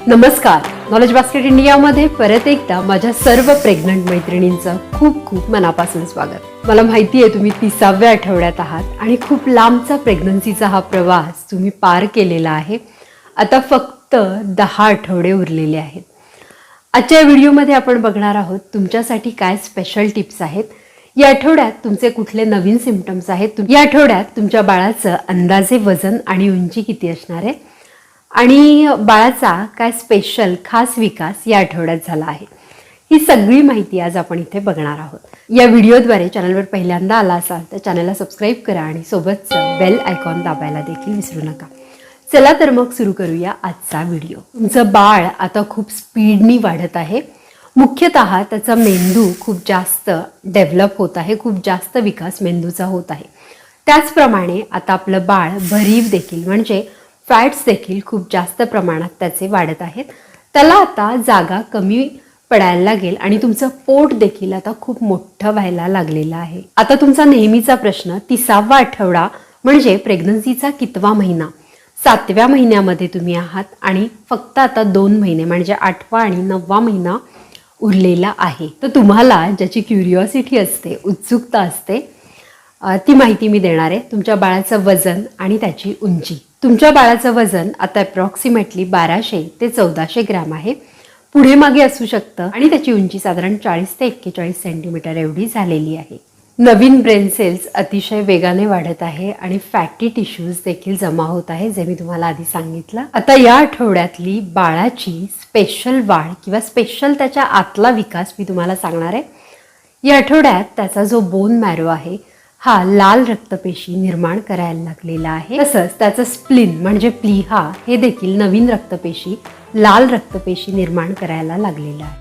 नमस्कार. Knowledge basket इंडियामध्ये परत एकदा माझ्या सर्व प्रेग्नंट मैत्रिणींचं खूप खूप मनापासून स्वागत. मला माहिती आहे तुम्ही 30व्या आठवड्यात आहात आणि खूप लांबचा प्रेग्नन्सीचा हा प्रवास तुम्ही पार केलेला आहे. आता फक्त 10 आठवडे उरलेले आहेत. आजच्या व्हिडिओमध्ये आपण बघणार आहोत तुमच्यासाठी काय स्पेशल टिप्स आहेत. या आठवड्यात तुमचे कुठले नवीन सिम्पटम्स आहेत, या आठवड्यात तुमच्या बाळाचं अंदाजे वजन आणि उंची किती असणार आहे आणि बाळाचा काय स्पेशल खास विकास या आठवड्यात झाला आहे, ही सगळी माहिती आज आपण इथे बघणार आहोत. या व्हिडिओद्वारे चॅनलवर पहिल्यांदा आला असाल तर चॅनलला सबस्क्राईब करा आणि सोबतच बेल आयकॉन दाबायला देखील विसरू नका. चला तर मग सुरू करूया आजचा व्हिडिओ. तुमचं बाळ आता खूप स्पीडनी वाढत आहे. मुख्यतः त्याचा मेंदू खूप जास्त डेव्हलप होत आहे, खूप जास्त विकास मेंदूचा होत आहे. त्याचप्रमाणे आता आपलं बाळ भरीव देखील म्हणजे फॅट्स देखील खूप जास्त प्रमाणात त्याचे वाढत आहेत. त्याला आता जागा कमी पडायला लागेल आणि तुमचं पोट देखील आता खूप मोठं व्हायला लागलेलं आहे. आता तुमचा नेहमीचा प्रश्न 30वा आठवडा म्हणजे प्रेग्नन्सीचा कितवा महिना, 7व्या महिन्यामध्ये तुम्ही आहात आणि फक्त आता 2 महिने म्हणजे 8वा आणि 9वा महिना उरलेला आहे. तर तुम्हाला ज्याची क्युरिओसिटी असते, उत्सुकता असते, ती माहिती मी देणार आहे. तुमच्या बाळाचं वजन आणि त्याची उंची. तुमच्या बाळाचं वजन आता अप्रॉक्सिमेटली 1200 ते 1400 ग्रॅम आहे. पुढे मागे असू शकतं आणि त्याची उंची साधारण 40 ते 41 सेंटीमीटर एवढी झालेली आहे. नवीन ब्रेन सेल्स अतिशय वेगाने वाढत आहे आणि फॅटी टिश्यूज देखील जमा होत आहे, जे मी तुम्हाला आधी सांगितलं. आता या आठवड्यातली बाळाची स्पेशल वाढ किंवा स्पेशल त्याच्या आतला विकास मी तुम्हाला सांगणार आहे. या आठवड्यात त्याचा जो बोन मॅरो आहे हा लाल रक्तपेशी निर्माण करायला लागलेला आहे. तसंच त्याचं स्प्लिन म्हणजे प्लीहा हे देखील नवीन रक्तपेशी, लाल रक्तपेशी निर्माण करायला लागलेला आहे.